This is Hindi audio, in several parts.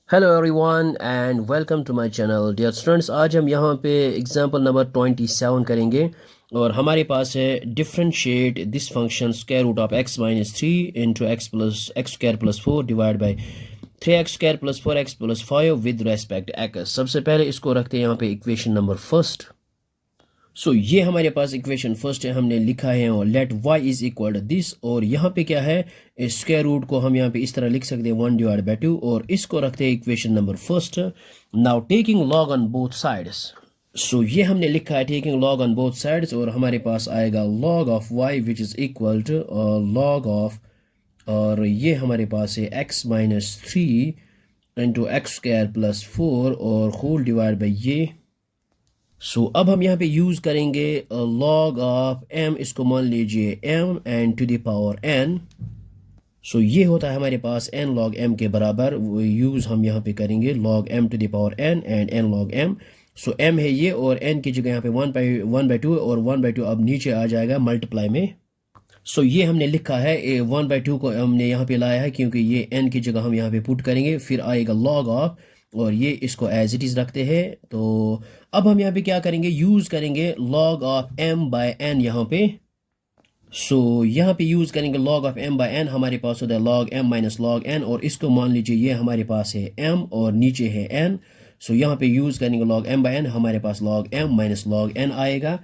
Hello everyone and welcome to my channel dear students. आज हम यहाँ पे एग्जांपल नंबर 27 करेंगे और हमारे पास है differentiate this function square root of x minus 3 into x square plus 4 divide by 3x square plus 4x plus 5 with respect x. सबसे पहले इसको रखते हैं यहाँ पे इक्वेशन नंबर फर्स्ट। सो ये हमारे पास इक्वेशन फर्स्ट है, हमने लिखा है और let y is equal to this. और यहाँ पे क्या है, इस स्क्वायर रूट को हम यहाँ पे इस तरह लिख सकते हैं 1 डिवाइड बाई 2 और इसको रखते हैं equation number first. Now taking log on both sides. So ये हमने लिखा है taking log on both sides और हमारे पास आएगा log of y which is equal to log of, और ये हमारे पास है x minus 3 into x square plus 4 और होल डिवाइड बाई ये। सो अब हम यहाँ पे यूज़ करेंगे log ऑफ m, इसको मान लीजिए m and to the power n। So ये होता है हमारे पास n log m के बराबर। वो यूज़ हम यहाँ पे करेंगे log m to the power n and n log m। So m है ये और n की जगह यहाँ पे 1/2 और 1/2 अब नीचे आ जाएगा मल्टीप्लाई में। सो ये हमने लिखा है 1/2 को हमने यहाँ पे लाया है क्योंकि ये n की जगह हम यहाँ पे पुट करेंगे, फिर आएगा log ऑफ और ये इसको एज इट इज़ रखते हैं। तो अब हम यहाँ पे क्या करेंगे, यूज़ करेंगे log of m by n यहाँ पे। सो यहाँ पे यूज़ करेंगे log of m by n, हमारे पास होता है log m minus log n और इसको मान लीजिए ये हमारे पास है m और नीचे है n। सो यहाँ पे यूज़ करेंगे log m बाय n, हमारे पास log m minus log n आएगा।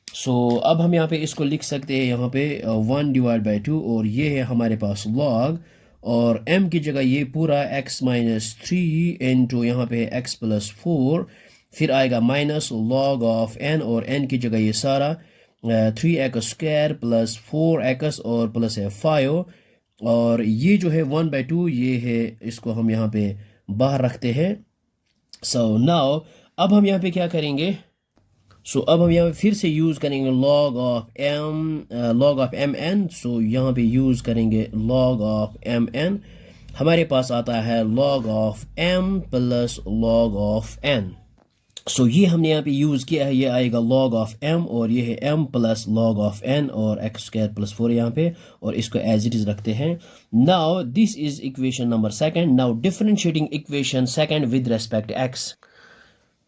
सो अब हम यहाँ पे इसको लिख सकते हैं यहाँ पे 1 डिवाइड बाई 2 और ये है हमारे पास log और m की जगह ये पूरा x माइनस 3 इंटू यहाँ पे x प्लस 4, फिर आएगा माइनस log ऑफ n और n की जगह ये सारा 3x स्क्वायर प्लस 4x और प्लस है 5 और ये जो है 1/2 ये है, इसको हम यहाँ पे बाहर रखते हैं। सो नाउ अब हम यहाँ पे क्या करेंगे, सो अब हम यहाँ पे फिर से यूज़ करेंगे log ऑफ एम एन। सो यहाँ पे यूज़ करेंगे log ऑफ एम एन, हमारे पास आता है log of m plus log of n। So ये हमने यहाँ पे यूज़ किया है, ये आएगा log ऑफ m और ये है m plus log of n और एक्स स्क्वायर प्लस 4 यहाँ पे और इसको एज इट इज़ रखते हैं। Now this is equation number second. Now differentiating equation second with respect x।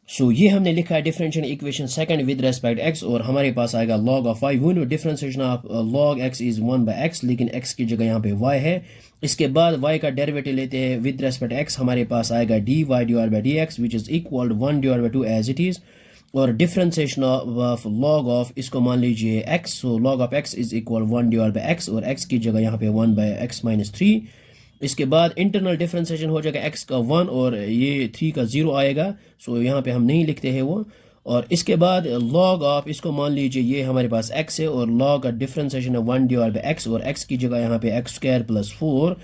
So ये हमने लिखा है differential equation second with respect x और हमारे पास आएगा log of y। We know differentiation of log x is 1/x, लेकिन x की जगह यहाँ पे y है। इसके बाद y का डेरिवेटिव लेते हैं विद रेस्पेक्ट x, हमारे पास आएगा dy divide by dx which is equal 1 divide by 2 as it is और डिफरेंशिएशन ऑफ log ऑफ, इसको मान लीजिए x। So log of x is equal 1 divide by x और x की जगह यहाँ पे 1/x माइनस 3। इसके बाद इंटरनल डिफरेंशिएशन हो जाएगा x का 1 और ये 3 का 0 आएगा। सो यहाँ पे हम नहीं लिखते हैं वो। और इसके बाद log ऑफ, इसको मान लीजिए ये हमारे पास x है और log का डिफरेंशिएशन है 1 डिवाइड बाई x और x की जगह यहाँ पे x स्क्वायर प्लस 4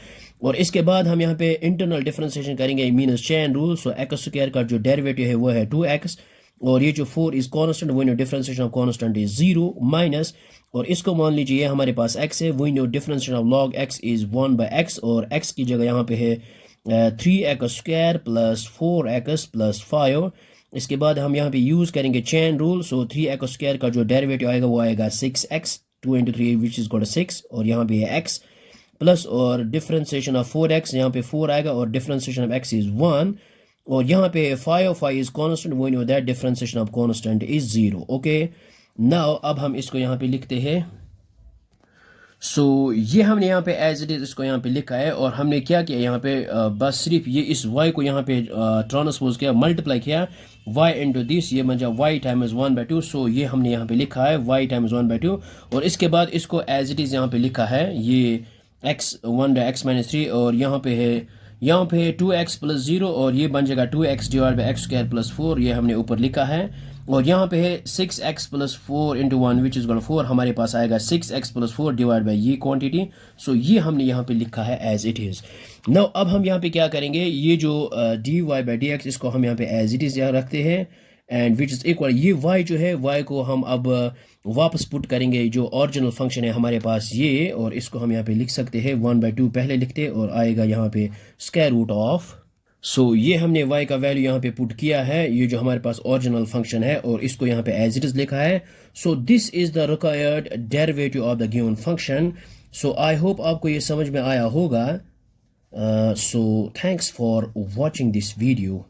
और इसके बाद हम यहाँ पे इंटरनल डिफरेंशिएशन करेंगे मीनस चेन रूल। सो x स्क्वायर का जो डेरिवेटिव है वो है 2x और ये जो 4 इज कॉन्स्टेंट, वो differentiation of constant is 0 minus, और इसको मान लीजिए ये हमारे पास x है, we know differentiation of log x is 1/x और x की जगह यहाँ पे है 3x square plus 4x plus 5। इसके बाद हम यहाँ पे यूज़ करेंगे चेन रूल। सो 3x स्क्वायर का जो डेरिवेटिव आएगा वो आएगा 6x, 2 into 3 which is got 6 और यहाँ पे है x प्लस और डिफरेंशिएशन ऑफ 4x, यहाँ पे 4 आएगा और डिफरेंशिएशन ऑफ x इज 1 और यहाँ पे 5 is constant, we know that differentiation of constant is 0। Okay, now अब हम इसको यहाँ पे लिखते हैं। सो ये हमने यहाँ पे एज इट इज इसको यहाँ पे लिखा है और हमने क्या किया यहाँ पे बस सिर्फ ये इस y को यहाँ पे ट्रांसपोज किया, मल्टीप्लाई किया y इंटू दिस, ये बन जाए y टाइम्स 1/2। सो ये हमने यहाँ पे लिखा है y टाइम्स 1/2 और इसके बाद इसको एज इट इज यहाँ पे लिखा है ये x 1/x माइनस 3 और यहाँ पे है 2x प्लस 0 और ये बन जाएगा 2x divide by x square plus 4, ये हमने ऊपर लिखा है और यहाँ पे है 6x plus 4 into 1 which is 4, हमारे पास आएगा 6x प्लस 4 डिवाइड बाई ये क्वांटिटी। सो ये हमने यहाँ पे लिखा है एज इट इज़। नाउ अब हम यहाँ पे क्या करेंगे, ये जो dy बाई dx इसको हम यहाँ पे एज इट इज़ रखते हैं एंड विच इज़ इक्वल, ये y जो है y को हम अब वापस पुट करेंगे जो ओरिजिनल फंक्शन है हमारे पास ये, और इसको हम यहाँ पे लिख सकते हैं 1/2 पहले लिखते और आएगा यहाँ पे स्क्वायर रूट ऑफ। सो ये हमने y का वैल्यू यहाँ पे पुट किया है, ये जो हमारे पास ओरिजिनल फंक्शन है और इसको यहाँ पे एज इट इज लिखा है। So this is the required derivative of the given function. So I hope आपको ये समझ में आया होगा। So thanks for watching this video.